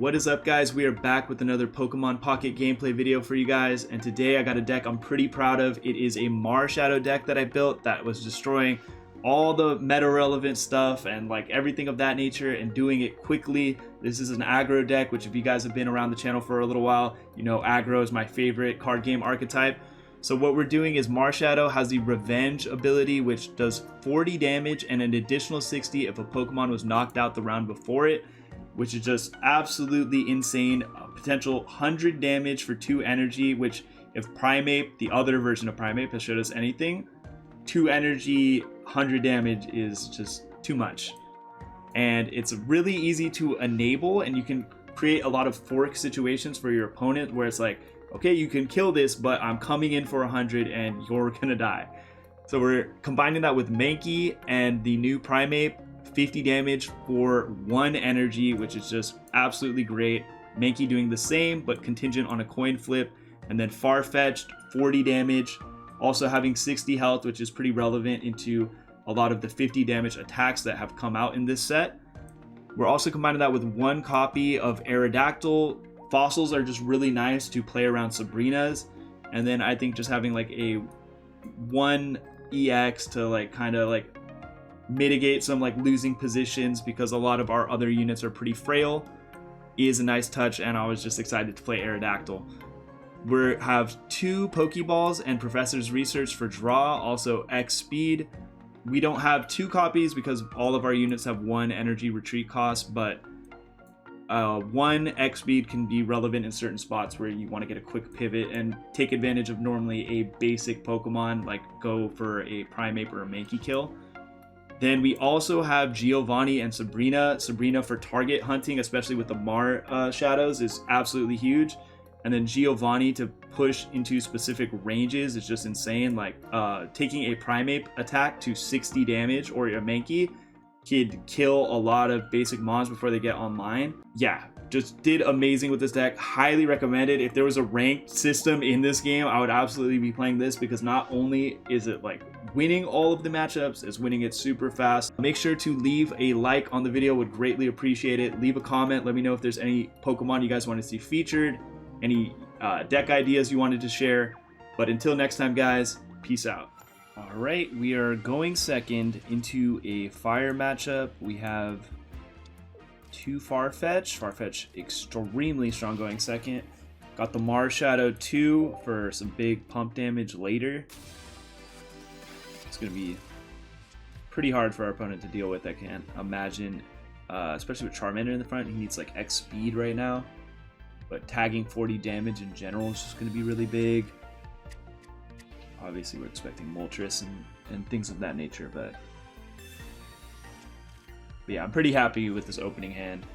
What is up, guys? We are back with another Pokemon Pocket gameplay video for you guys, and today I got a deck I'm pretty proud of. It is a Marshadow deck that I built that was destroying all the meta relevant stuff and like everything of that nature and doing it quickly. This is an aggro deck, which if you guys have been around the channel for a little while, you know aggro is my favorite card game archetype. So what we're doing is Marshadow has the Revenge ability, which does 40 damage and an additional 60 if a Pokemon was knocked out the round before it, which is just absolutely insane. A potential 100 damage for 2 energy, which if Primeape, the other version of Primeape, has showed us anything, 2 energy, 100 damage is just too much. And it's really easy to enable, and you can create a lot of fork situations for your opponent where it's like, okay, you can kill this, but I'm coming in for 100 and you're gonna die. So we're combining that with Mankey and the new Primeape, 50 damage for 1 energy, which is just absolutely great. Mankey doing the same, but contingent on a coin flip. And then Farfetch'd, 40 damage, also having 60 health, which is pretty relevant into a lot of the 50 damage attacks that have come out in this set. We're also combining that with 1 copy of Aerodactyl. Fossils are just really nice to play around Sabrina's. And then I think just having like a 1 EX to like kind of like mitigate some like losing positions, because a lot of our other units are pretty frail, is a nice touch, and I was just excited to play Aerodactyl. We have 2 Pokeballs and Professor's Research for draw, also X speed. We don't have 2 copies because all of our units have 1 energy retreat cost, but 1 X speed can be relevant in certain spots where you want to get a quick pivot and take advantage of normally a basic Pokemon, like go for a Primeape or a Mankey kill. Then we also have Giovanni and Sabrina. Sabrina for target hunting, especially with the Marshadows, is absolutely huge. And then Giovanni to push into specific ranges is just insane. Like taking a Primeape attack to 60 damage, or a Mankey could kill a lot of basic mons before they get online. Yeah, just did amazing with this deck. Highly recommended. If there was a ranked system in this game, I would absolutely be playing this, because not only is it like winning all of the matchups, it's winning it super fast. Make sure to leave a like on the video, would greatly appreciate it. Leave a comment, let me know if there's any Pokemon you guys want to see featured, any deck ideas you wanted to share. But until next time, guys, peace out. All right, we are going second into a fire matchup. We have 2 Farfetch. Farfetch extremely strong going second. Got the Marshadow 2 for some big pump damage later. It's going to be pretty hard for our opponent to deal with, I can't imagine. Especially with Charmander in the front, he needs like X speed right now. But tagging 40 damage in general is just going to be really big. Obviously, we're expecting Moltres and things of that nature, but yeah, I'm pretty happy with this opening hand.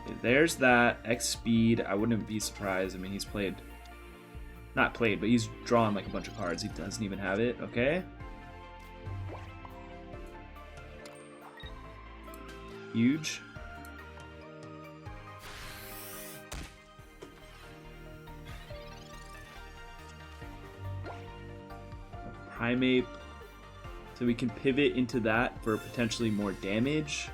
Okay, there's that X speed. I wouldn't be surprised. I mean, he's not played, but he's drawn like a bunch of cards. He doesn't even have it. Okay. Huge. Primeape, so we can pivot into that for potentially more damage.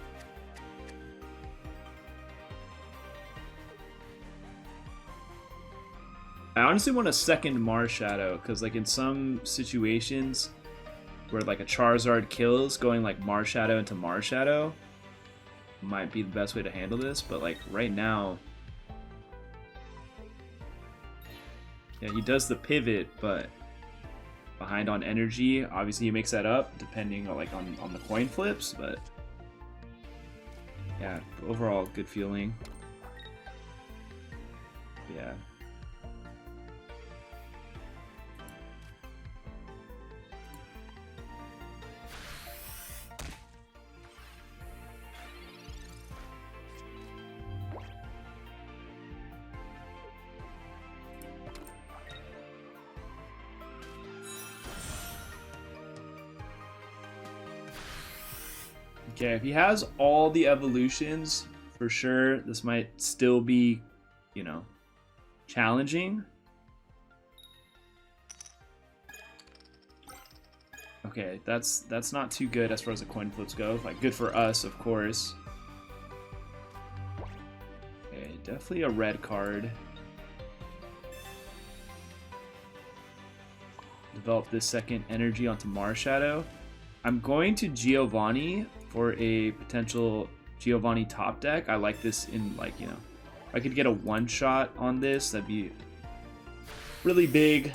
I honestly want a second Marshadow, because like in some situations where like a Charizard kills, going like Marshadow into Marshadow might be the best way to handle this, but like right now, yeah, he does the pivot, but behind on energy. Obviously he makes that up depending on like on the coin flips, but yeah, overall good feeling. Yeah. Okay, if he has all the evolutions, for sure, this might still be, you know, challenging. Okay, that's not too good as far as the coin flips go. Like, good for us, of course. Okay, definitely a red card. Develop this second energy onto Marshadow. I'm going to Giovanni for a potential Giovanni top deck. I like this in, like, you know, if I could get a one-shot on this, that'd be really big.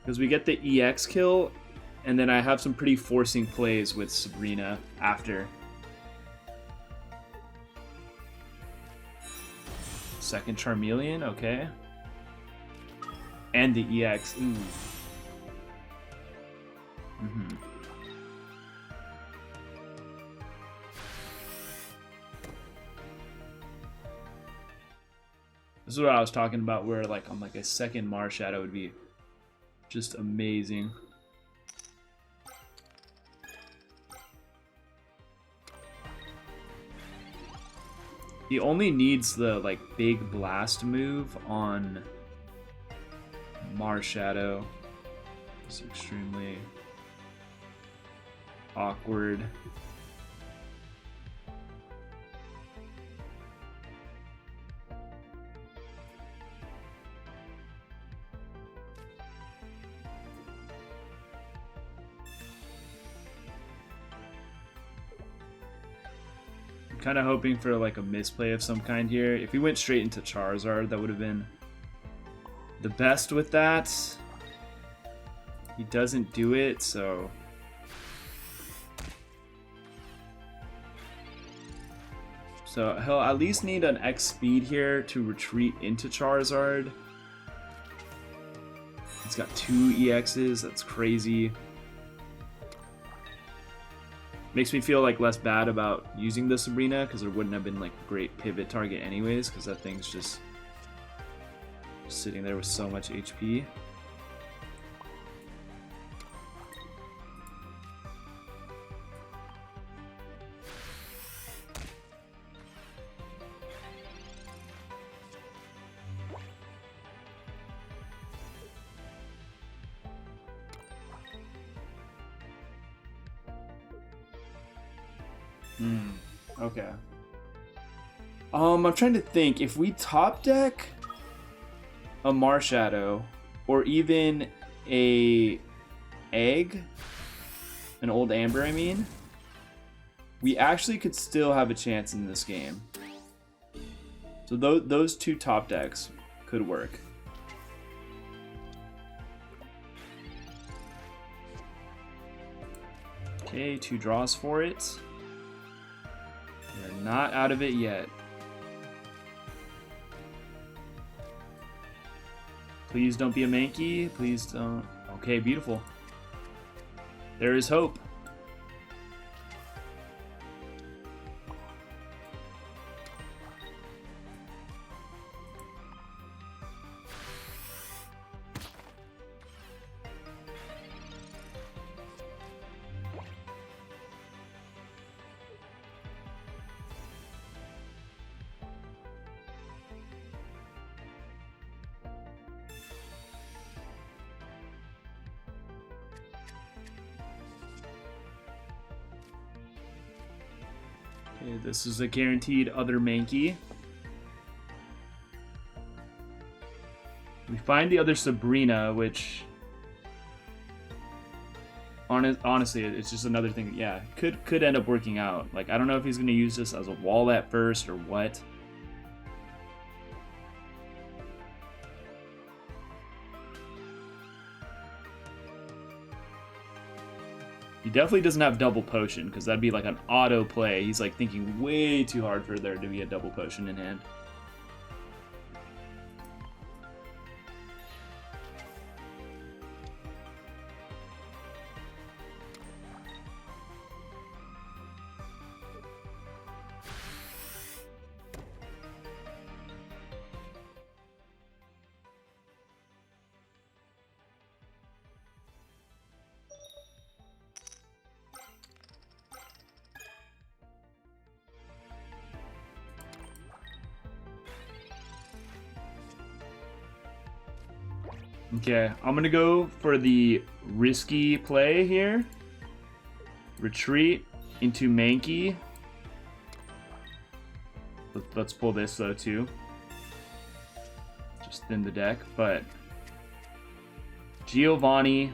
Because we get the EX kill, and then I have some pretty forcing plays with Sabrina after. Second Charmeleon, okay. And the EX, ooh. This is what I was talking about, where like on like a second Marshadow would be just amazing. He only needs the like big blast move on Marshadow. It's extremely awkward. Kind of hoping for like a misplay of some kind here. If he went straight into Charizard, that would have been the best with that. He doesn't do it, so he'll at least need an X speed here to retreat into Charizard. He's got 2 EXs, that's crazy. Makes me feel like less bad about using the Sabrina, because there wouldn't have been like a great pivot target anyways, because that thing's just sitting there with so much HP. Okay. I'm trying to think, if we top deck a Marshadow or even a egg, an old Amber, I mean, we actually could still have a chance in this game. So those 2 top decks could work. Okay, 2 draws for it. We're not out of it yet. Please don't be a Mankey. Please don't. Okay, beautiful. There is hope. Okay, this is a guaranteed other Mankey. We find the other Sabrina, which honestly, it's just another thing. Yeah, could end up working out. Like, I don't know if he's going to use this as a wall at first or what. He definitely doesn't have double potion, because that'd be like an auto play. He's like thinking way too hard for there to be a double potion in hand. Okay, I'm gonna go for the risky play here. Retreat into Mankey. Let's pull this though too. Just thin the deck, but Giovanni.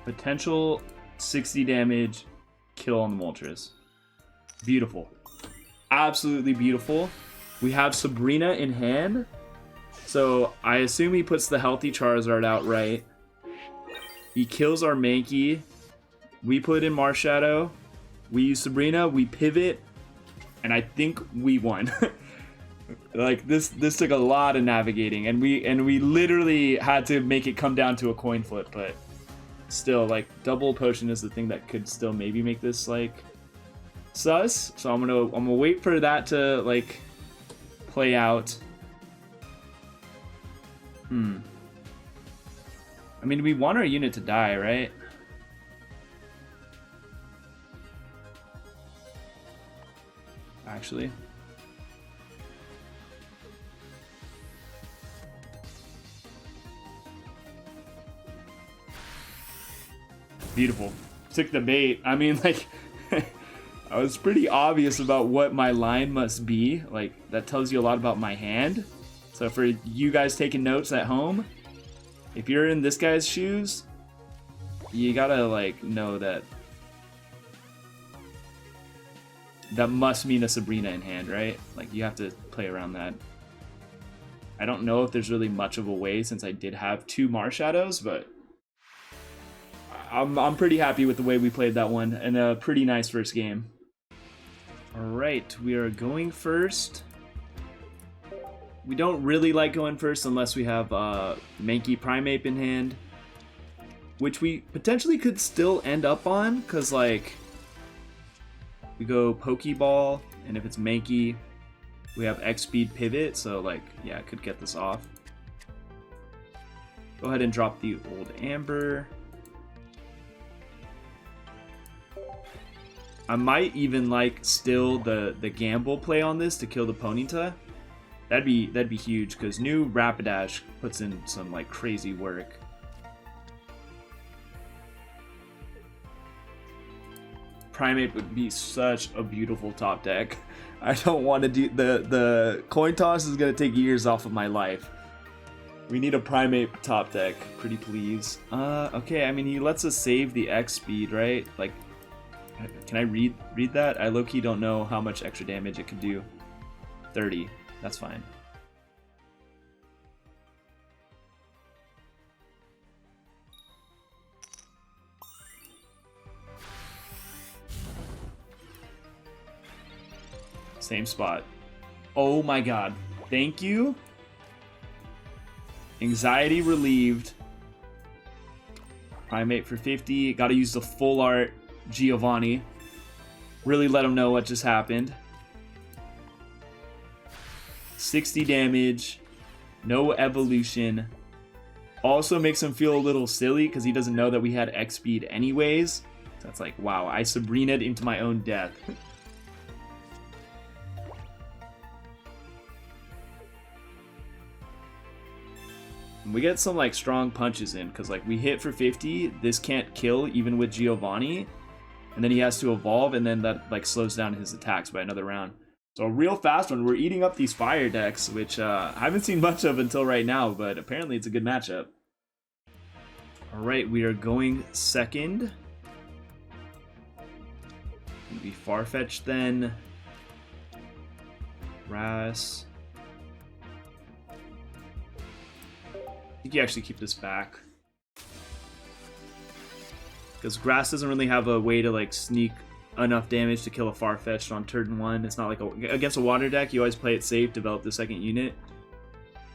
Potential 60 damage kill on the Moltres. Beautiful. Absolutely beautiful. We have Sabrina in hand. So I assume he puts the healthy Charizard out right. He kills our Mankey. We put in Marshadow. We use Sabrina. We pivot. And I think we won. Like this took a lot of navigating. And we literally had to make it come down to a coin flip. But still, like, double potion is the thing that could still maybe make this, like, sus. So I'm gonna wait for that to, like, play out. I mean, we want our unit to die, right? Actually. Beautiful. Took the bait. I mean, like, I was pretty obvious about what my line must be. Like, that tells you a lot about my hand. So for you guys taking notes at home, if you're in this guy's shoes, you gotta, like, know that that must mean a Sabrina in hand, right? Like, you have to play around that. I don't know if there's really much of a way since I did have 2 Marshadows, but I'm pretty happy with the way we played that one, and a pretty nice first game. Alright, we are going first. We don't really like going first unless we have Mankey Primeape in hand, which we potentially could still end up on, because, like, we go Pokeball, and if it's Mankey, we have X-Speed Pivot, so, like, yeah, I could get this off. Go ahead and drop the old Amber. I might even like still the gamble play on this to kill the Ponyta. That'd be huge because new Rapidash puts in some like crazy work. Primeape would be such a beautiful top deck. I don't want to do the coin toss is gonna take years off of my life. We need a Primeape top deck, pretty please. Okay, I mean he lets us save the X speed, right? Like, can I read that? I low-key don't know how much extra damage it could do. 30. That's fine. Same spot. Oh my god. Thank you. Anxiety relieved. Primeape for 50. Gotta use the full art Giovanni. Really let him know what just happened. 60 damage. No evolution. Also makes him feel a little silly because he doesn't know that we had X speed anyways. So that's like, wow, I Sabrina'd into my own death. We get some like strong punches in because like we hit for 50. This can't kill even with Giovanni. And then he has to evolve, and then that like slows down his attacks by another round. So a real fast one. We're eating up these fire decks, which I haven't seen much of until right now, but apparently it's a good matchup. Alright, we are going second. Gonna be Farfetch'd then. Ras. I think you actually keep this back. Because Grass doesn't really have a way to like sneak enough damage to kill a Farfetch'd on turn 1. It's not like against a water deck, you always play it safe, develop the second unit.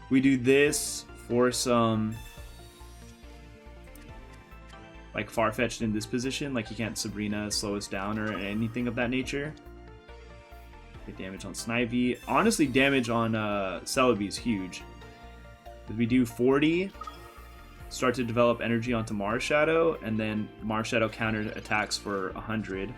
We do this for some like Farfetch'd in this position, like you can't Sabrina slow us down or anything of that nature. Get damage on Snivy. Honestly, damage on Celebi is huge. We do 40. Start to develop energy onto Marshadow, and then Marshadow counter attacks for 100.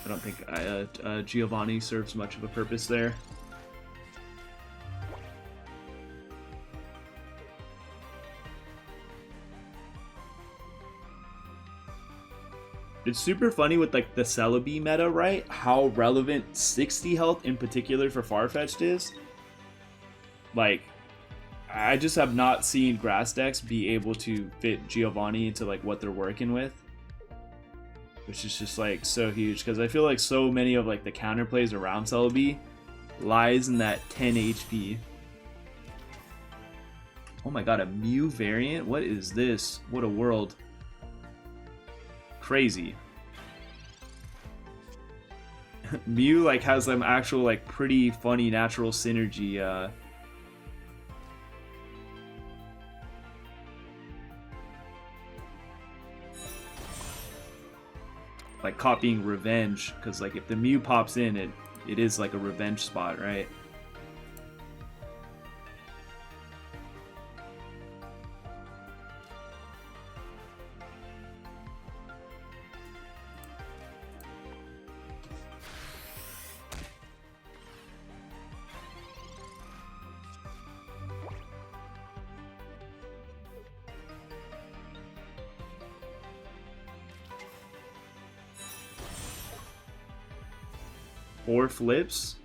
I don't think Giovanni serves much of a purpose there. It's super funny with like the Celebi meta, right? How relevant 60 health in particular for Farfetch'd is. Like, I just have not seen grass decks be able to fit Giovanni into like what they're working with, which is just like so huge, because I feel like so many of like the counterplays around Celebi lies in that 10 HP. Oh my god, a Mew variant? What is this? What a world. Crazy. Mew like has some actual like pretty funny natural synergy like copying revenge, because like if the Mew pops in, it is like a revenge spot, right? Four flips.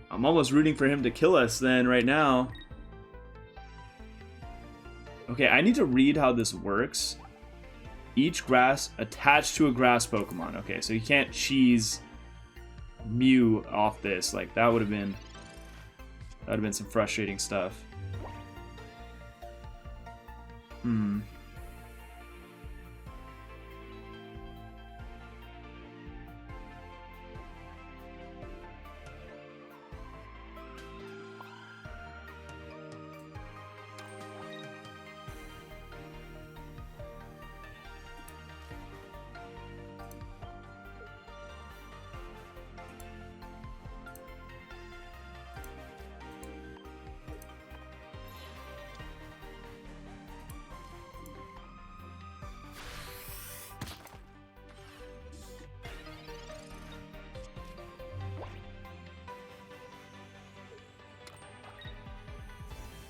I'm almost rooting for him to kill us then right now. Okay, I need to read how this works. Each grass attached to a grass Pokemon. Okay, so you can't cheese Mew off this. Like that would have been some frustrating stuff.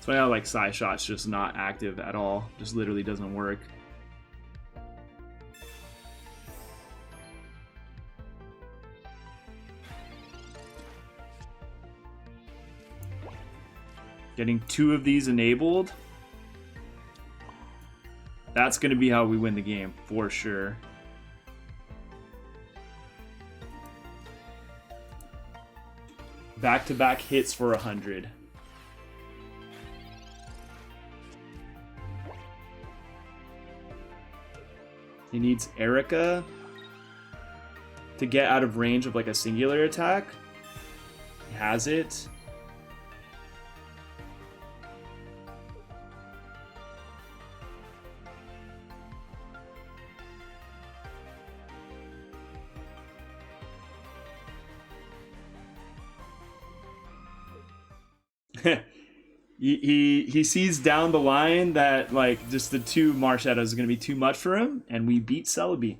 That's why I like Psy Shot's just not active at all. Just literally doesn't work. Getting 2 of these enabled. That's going to be how we win the game, for sure. Back-to-back hits for 100. He needs Erica to get out of range of like a singular attack. He has it. He sees down the line that like just the 2 Marshadows is going to be too much for him, and we beat Celebi.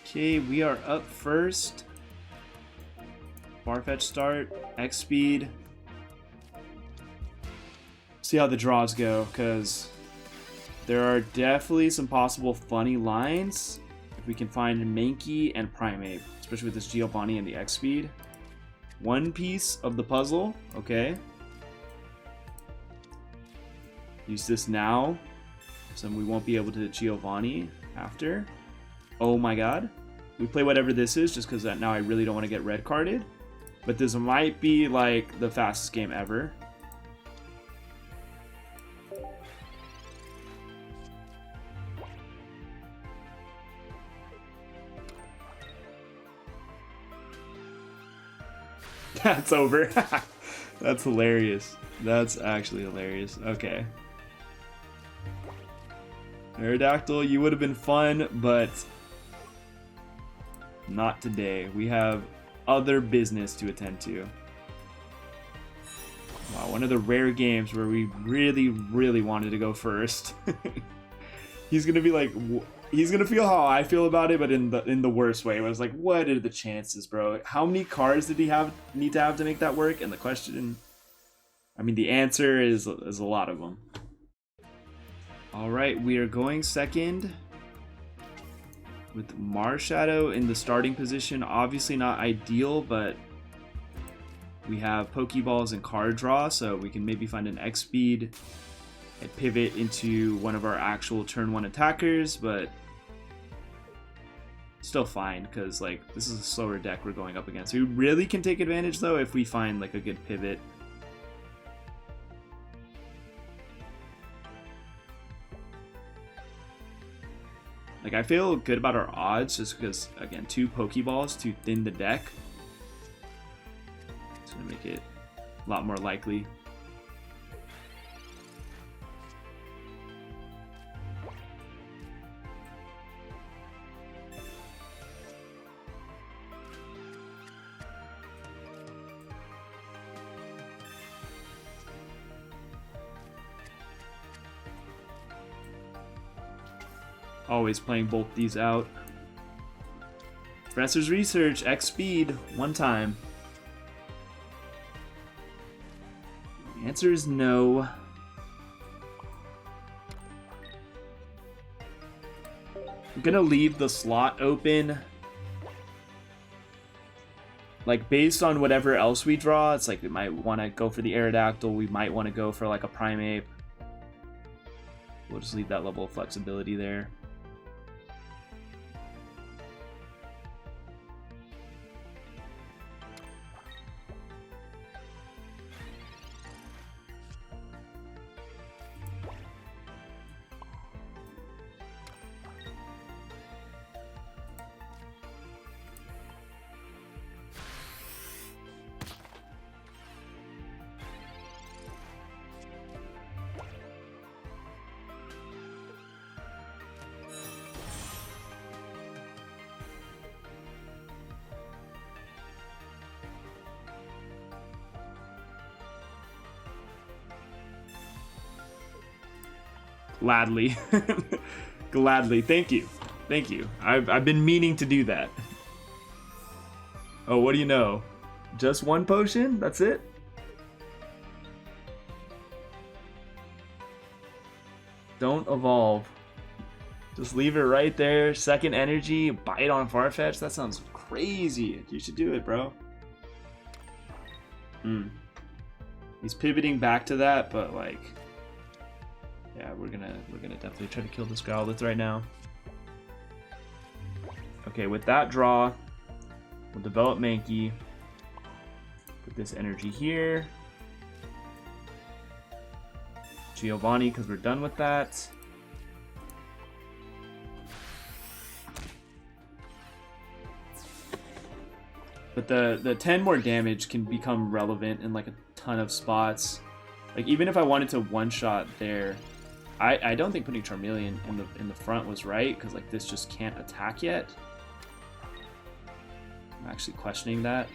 Okay, we are up first. Farfetch start, X speed. See how the draws go, because there are definitely some possible funny lines if we can find Mankey and Primeape, especially with this Giovanni and the X speed. One piece of the puzzle, okay. Use this now, so we won't be able to hit Giovanni after. Oh my god. We play whatever this is, just because now I really don't want to get red carded. But this might be like the fastest game ever. That's over. That's hilarious. That's actually hilarious. Okay. Aerodactyl, you would have been fun, but not today. We have other business to attend to. Wow, one of the rare games where we really, really wanted to go first. He's gonna be like, he's gonna feel how I feel about it, but in the worst way. It was like, what are the chances, bro? How many cards did he need to have to make that work? And the question, I mean, the answer is a lot of them. All right, we are going second with Marshadow in the starting position. Obviously not ideal, but we have Pokeballs and card draw, so we can maybe find an X speed and pivot into one of our actual turn 1 attackers, but still fine because like this is a slower deck we're going up against. We really can take advantage though if we find like a good pivot. Like I feel good about our odds just because again 2 Pokeballs to thin the deck. It's gonna make it a lot more likely. Always playing both these out. Professor's Research, X speed, 1 time. The answer is no. I'm gonna leave the slot open. Like based on whatever else we draw, it's like we might want to go for the Aerodactyl, we might want to go for like a Primeape. We'll just leave that level of flexibility there. Gladly. Gladly. Thank you. Thank you. I've been meaning to do that. Oh, what do you know? Just 1 potion? That's it? Don't evolve. Just leave it right there. Second energy, bite on Farfetch. That sounds crazy. You should do it, bro. He's pivoting back to that, but like yeah, we're gonna definitely try to kill this Growlithe right now. Okay, with that draw, we'll develop Mankey. Put this energy here. Giovanni, because we're done with that. But the 10 more damage can become relevant in like a ton of spots. Like even if I wanted to one-shot there, I don't think putting Charmeleon in the front was right, because like this just can't attack yet. I'm actually questioning that.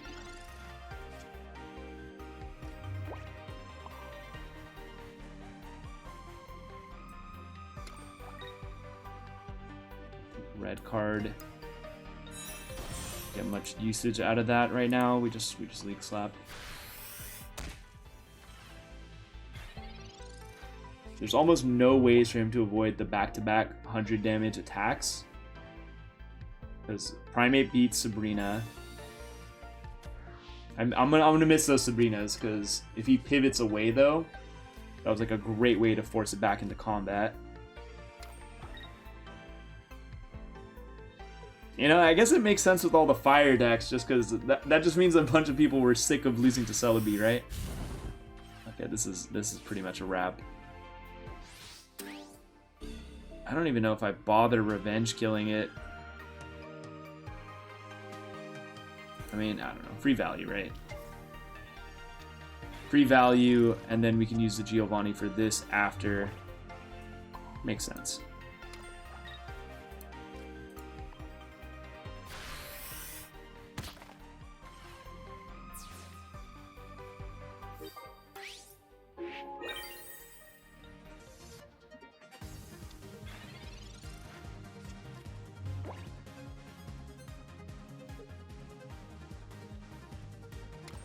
Red card. Get much usage out of that right now. We just League Slap. There's almost no ways for him to avoid the back-to-back 100 damage attacks. Because Primeape beats Sabrina. I'm gonna miss those Sabrinas, because if he pivots away though, that was like a great way to force it back into combat. You know, I guess it makes sense with all the fire decks, just because that just means a bunch of people were sick of losing to Celebi, right? Okay, this is pretty much a wrap. I don't even know if I bother revenge killing it. I mean, I don't know. Free value, right? Free value, and then we can use the Giovanni for this after. Makes sense.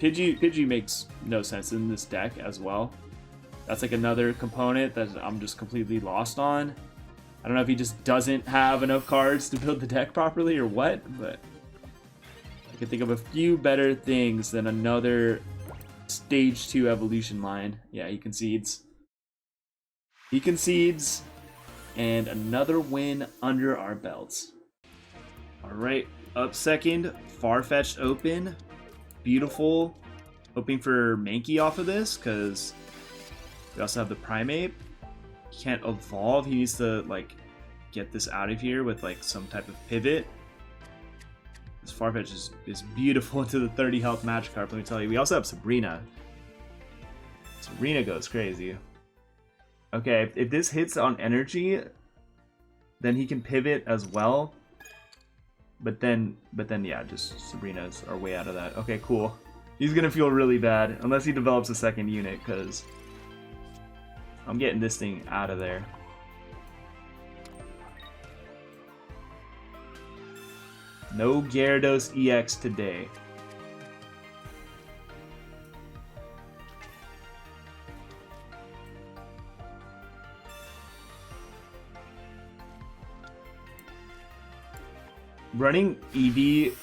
Pidgey makes no sense in this deck as well. That's like another component that I'm just completely lost on. I don't know if he just doesn't have enough cards to build the deck properly or what, but I can think of a few better things than another stage 2 evolution line. Yeah, he concedes. He concedes, and another win under our belts. All right, up second, Far-Fetched Open. Beautiful. Hoping for Mankey off of this, because we also have the Primeape. He can't evolve. He needs to, like, get this out of here with, like, some type of pivot. This Farfetch is beautiful into the 30 health Magikarp, let me tell you. We also have Sabrina. Sabrina goes crazy. Okay, if this hits on energy, then he can pivot as well. But then, yeah, just Sabrina's our way out of that. Okay, cool. He's gonna feel really bad unless he develops a second unit, because I'm getting this thing out of there. No Gyarados EX today. Running Eevee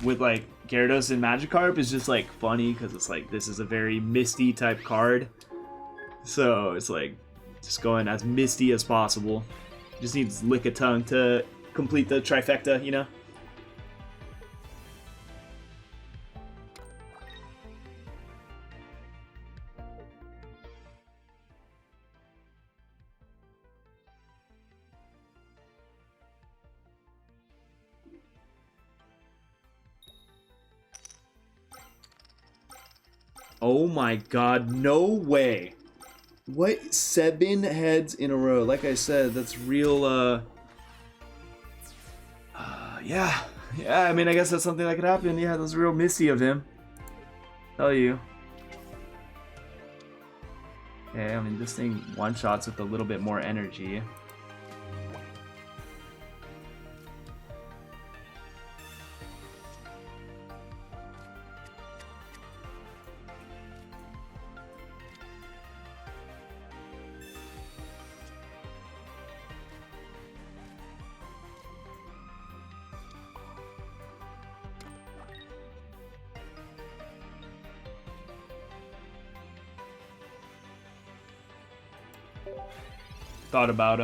with like Gyarados and Magikarp is just like funny because it's like this is a very Misty type card. So it's like just going as Misty as possible. Just needs Lickitung to complete the trifecta, you know? Oh my god, no way. What? 7 heads in a row. Like I said, that's real, yeah. Yeah, I mean, I guess that's something that could happen. Yeah, that's real Misty of him. Tell you. Okay, I mean, this thing one-shots with a little bit more energy. Thought about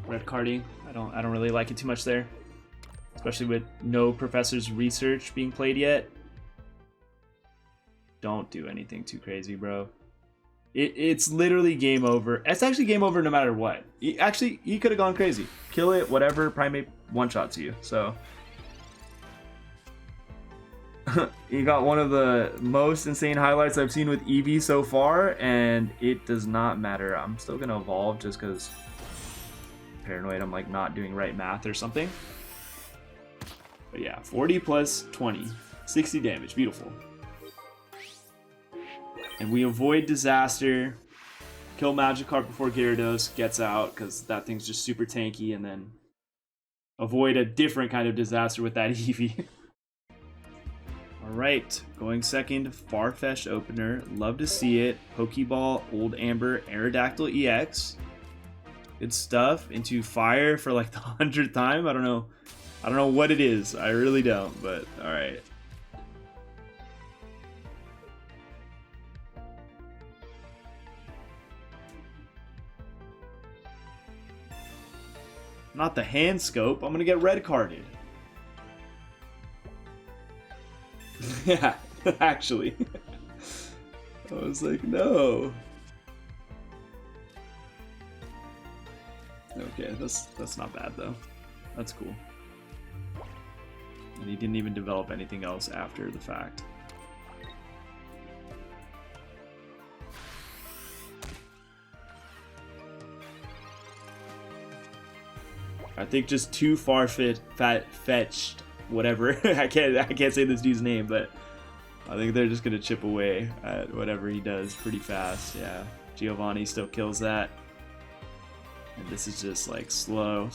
red carding. I don't really like it too much there, especially with no Professor's Research being played yet. Don't do anything too crazy, bro. It's literally game over. It's actually game over no matter what. He could have gone crazy, kill it, whatever. Primeape one-shots you, so. You got one of the most insane highlights I've seen with Eevee so far, and it does not matter. I'm still gonna evolve just because paranoid I'm like not doing right math or something. But yeah, 40 plus 20, 60 damage, beautiful. And we avoid disaster, kill Magikarp before Gyarados gets out because that thing's just super tanky, and then avoid a different kind of disaster with that Eevee. Alright, going second, Far-Fetched Opener. Love to see it. Pokeball, Old Amber, Aerodactyl EX. Good stuff. Into fire for like the 100th time. I don't know what it is. I really don't, but alright. Not the hand scope. I'm gonna get red carded. Yeah, actually. I was like, no. Okay, that's not bad though. That's cool. And he didn't even develop anything else after the fact. I think just too far-fetched. Whatever. I can't say this dude's name, but I think they're just gonna chip away at whatever he does pretty fast. Yeah, Giovanni still kills that, and this is just like slow.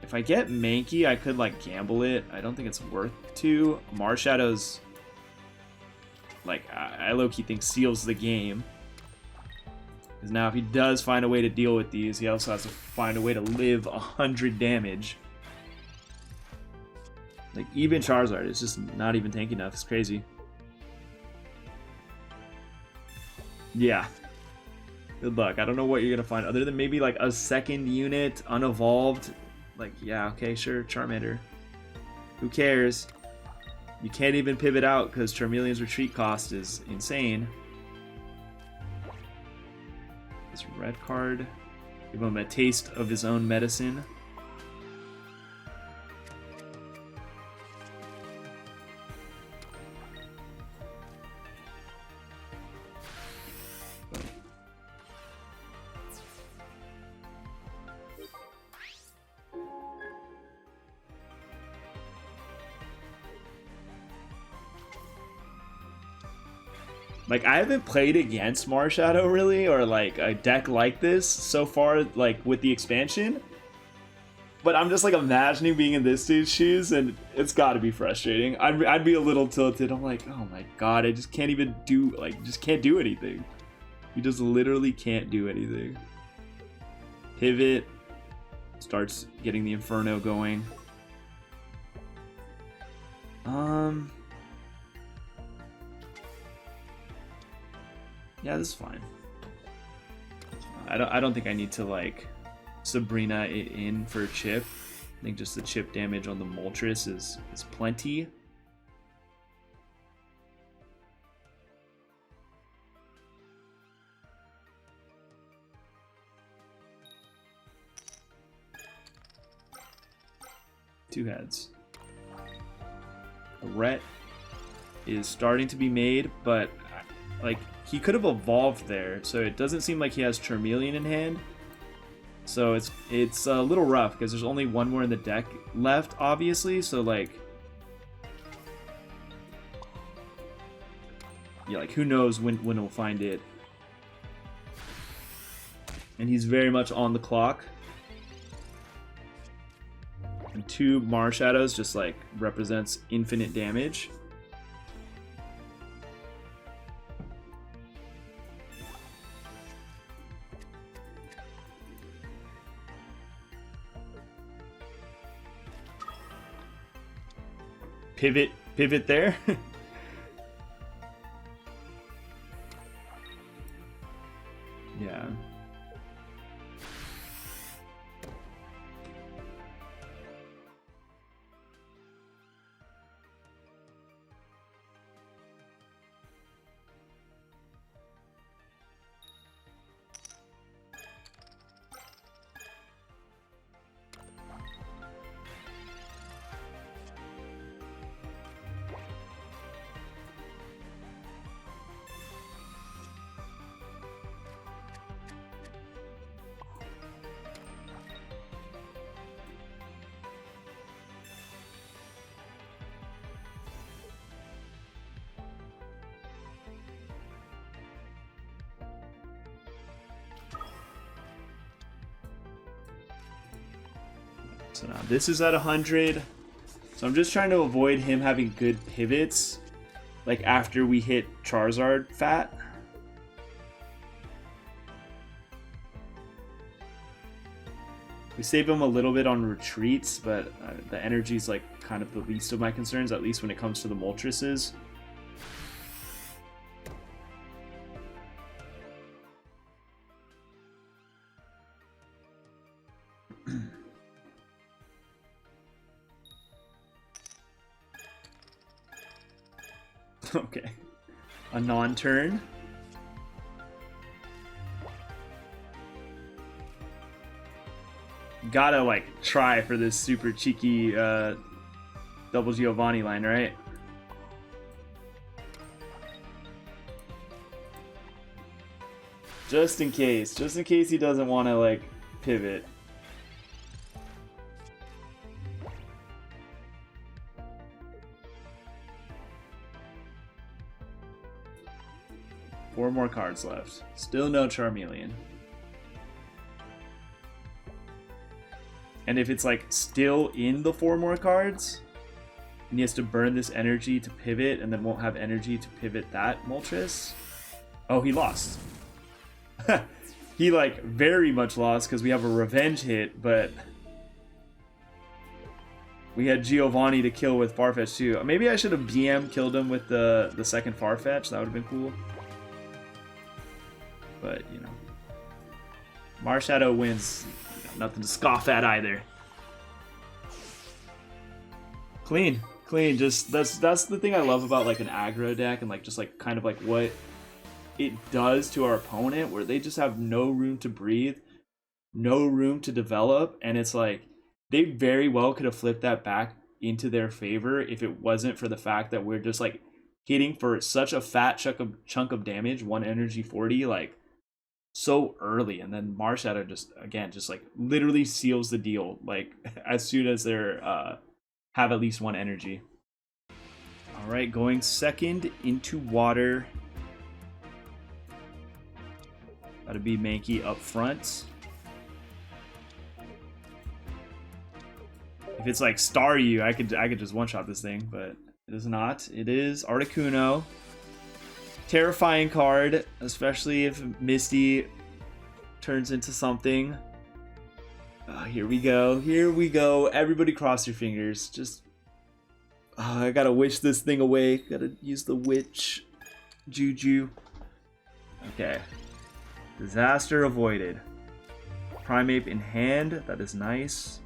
If I get Mankey, I could like gamble it. I don't think it's worth to. Marshadow's like I low-key think seals the game. Because now if he does find a way to deal with these, he also has to find a way to live 100 damage. Like even Charizard is just not even tanky enough. It's crazy. Yeah. Good luck. I don't know what you're gonna find other than maybe like a second unit, unevolved. Like, yeah, okay, sure, Charmander. Who cares? You can't even pivot out because Charmeleon's retreat cost is insane. This red card. Give him a taste of his own medicine. Like, I haven't played against Marshadow really, or like a deck like this so far, like with the expansion. But I'm just like imagining being in this dude's shoes, and it's got to be frustrating. I'd be a little tilted. I'm like, oh my god, I just can't even do, like, just can't do anything. You just literally can't do anything. Pivot. Starts getting the Inferno going. Yeah, this is fine. I don't think I need to like Sabrina it in for a chip. I think just the chip damage on the Moltres is plenty. Two heads. A Ret is starting to be made, but like he could have evolved there, so it doesn't seem like he has Charmeleon in hand. So it's a little rough because there's only one more in the deck left, obviously. So like, yeah, like who knows when we'll find it. And he's very much on the clock. And two Marshadows just like represents infinite damage. Pivot there. Yeah. So now this is at 100. So I'm just trying to avoid him having good pivots, like after we hit Charizard fat. We save him a little bit on retreats, but the energy is like kind of the least of my concerns, at least when it comes to the Moltreses. Okay. A non-turn. Gotta, like, try for this super cheeky double Giovanni line, right? Just in case he doesn't want to, like, pivot. Four more cards left. Still no Charmeleon. And if it's like still in the 4 more cards, and he has to burn this energy to pivot and then won't have energy to pivot that Moltres. Oh, he lost. He like very much lost because we have a revenge hit, but we had Giovanni to kill with Farfetch too. Maybe I should have BM killed him with the second Farfetch. That would have been cool. But, you know. Marshadow wins. Nothing to scoff at either. Clean. Clean. Just that's the thing I love about like an aggro deck and like just like kind of like what it does to our opponent, where they just have no room to breathe, no room to develop, and it's like they very well could have flipped that back into their favor if it wasn't for the fact that we're just like hitting for such a fat chunk of damage, 1 energy 40, like so early, and then Marshadow just again just like literally seals the deal like as soon as they're have at least 1 energy. All right, going second into water. Gotta be Mankey up front. If it's like Staryu, I could just one-shot this thing, but it is not. It is Articuno. Terrifying card, especially if Misty turns into something. Here we go. Here we go. Everybody cross your fingers. Just... I gotta wish this thing away. Gotta use the witch juju. Okay. Disaster avoided. Primeape in hand. That is nice.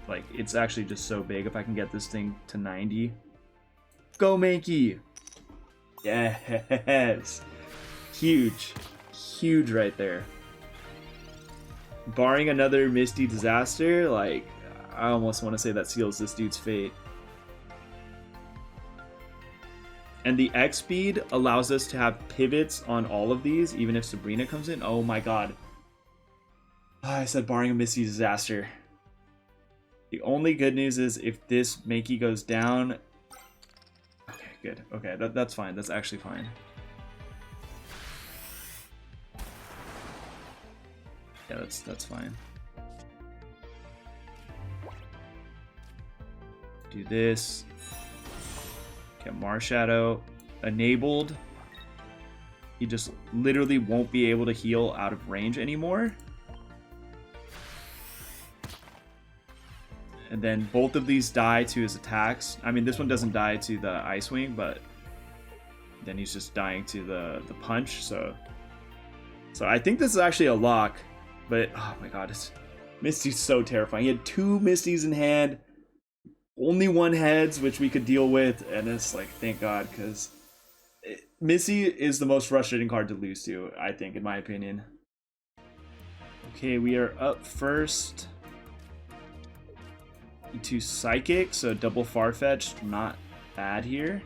Like, it's actually just so big. If I can get this thing to 90. Go, Mankey! Yes! Huge. Huge right there. Barring another Misty disaster, like, I almost want to say that seals this dude's fate. And the X speed allows us to have pivots on all of these, even if Sabrina comes in. Oh my god. I said barring a Misty disaster. The only good news is if this Mankey goes down... Okay, good. Okay, that's fine. That's actually fine. Yeah, that's fine. Do this. Get Marshadow enabled. He just literally won't be able to heal out of range anymore. And then both of these die to his attacks. I mean, this one doesn't die to the Ice Wing, but then he's just dying to the punch. So I think this is actually a lock. But, oh my god, Misty's so terrifying. He had 2 Misties in hand, only 1 heads, which we could deal with. And it's like, thank god, because Misty is the most frustrating card to lose to, I think, in my opinion. Okay, we are up first. Into Psychic, so double Farfetch, not bad here.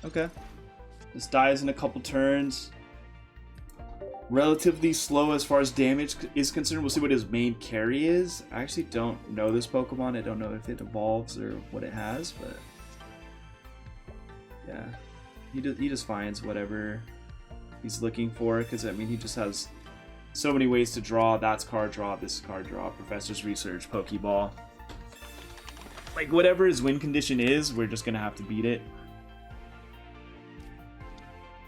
Okay. This dies in a couple turns. Relatively slow as far as damage is concerned. We'll see what his main carry is. I actually don't know this Pokemon. I don't know if it evolves or what it has, but yeah, he just finds whatever he's looking for, because I mean he just has so many ways to draw. That's card draw, this is card draw, Professor's Research, Pokeball. Like whatever his win condition is, we're just gonna have to beat it.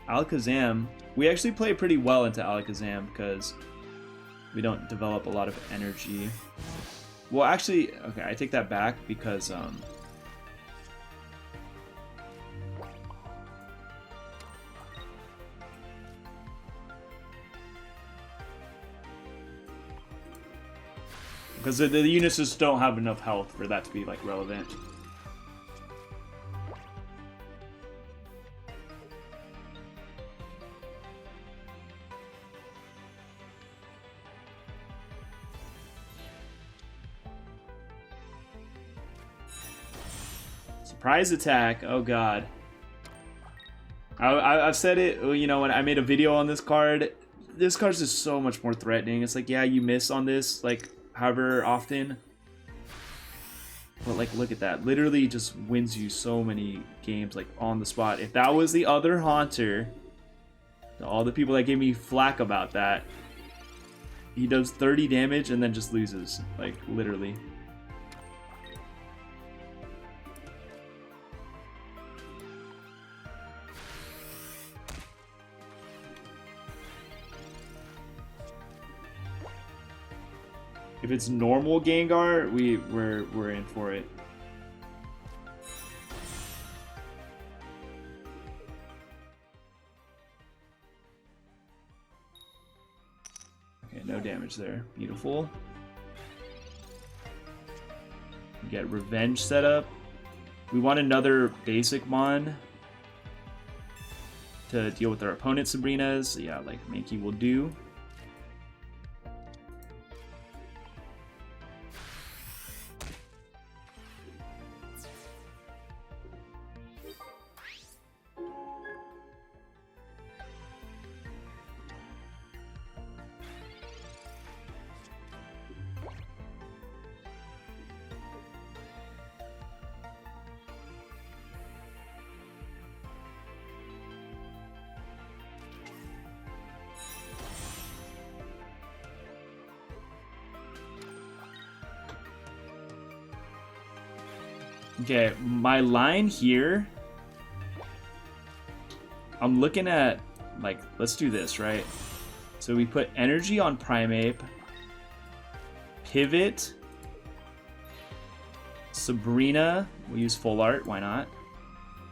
Alakazam, we actually play pretty well into Alakazam because we don't develop a lot of energy. Well, actually, okay, I take that back because the units just don't have enough health for that to be like relevant. Surprise attack, oh god. I've said it, you know, when I made a video on this card's just so much more threatening. It's like, yeah, you miss on this, like, however often. But like, look at that. Literally just wins you so many games like on the spot. If that was the other Haunter, all the people that gave me flack about that, he does 30 damage and then just loses. Like, literally. If it's normal Gengar, we're in for it. Okay, no damage there. Beautiful. We get Revenge set up. We want another basic Mon to deal with our opponent's Sabrinas. Yeah, like Mankey will do. Okay, my line here, I'm looking at, like, let's do this, right? So we put energy on Primeape, pivot, Sabrina, we'll use full art, why not?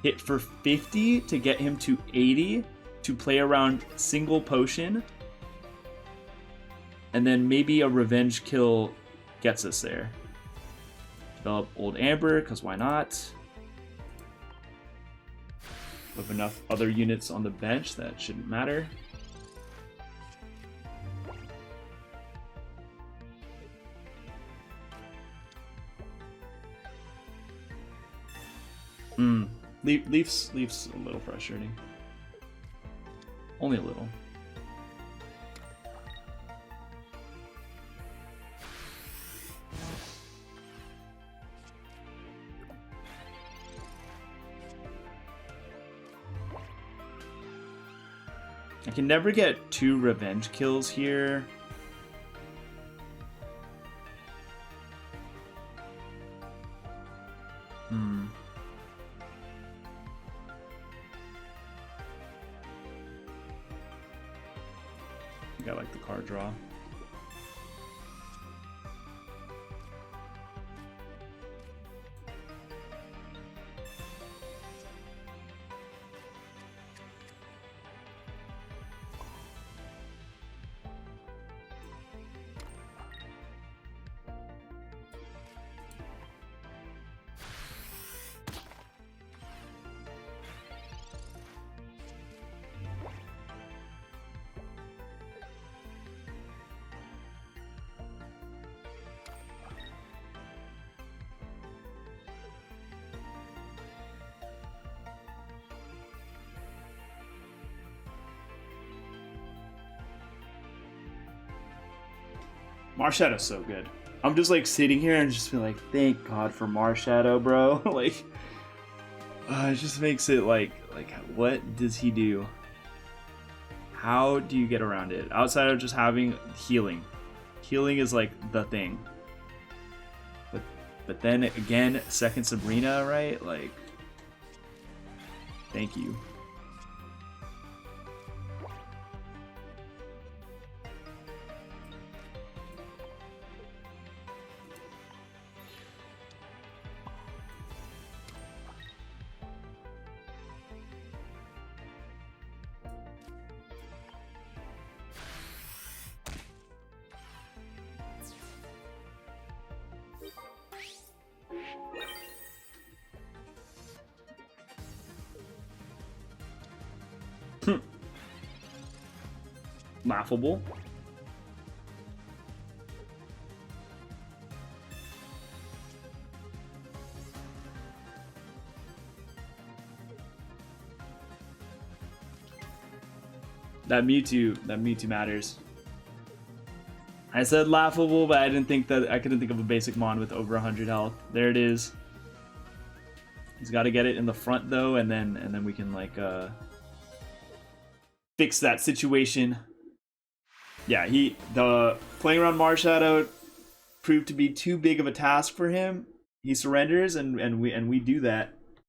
Hit for 50 to get him to 80 to play around single potion, and then maybe a revenge kill gets us there. Develop Old Amber, because why not? With enough other units on the bench, that shouldn't matter. Leaf's a little frustrating. Only a little. I can never get 2 revenge kills here. I think I like the card draw. Marshadow's so good. I'm just like sitting here and just be like, thank God for Marshadow, bro. Like, it just makes it like, what does he do? How do you get around it? Outside of just having healing. Healing is like the thing. But then again, second Sabrina, right? Like, thank you. Laughable. That Mewtwo matters. I said laughable, but I couldn't think of a basic mon with over 100 health. There it is. He's got to get it in the front though, and then we can like fix that situation. Yeah, the playing around Marshadow proved to be too big of a task for him. He surrenders, and we do that.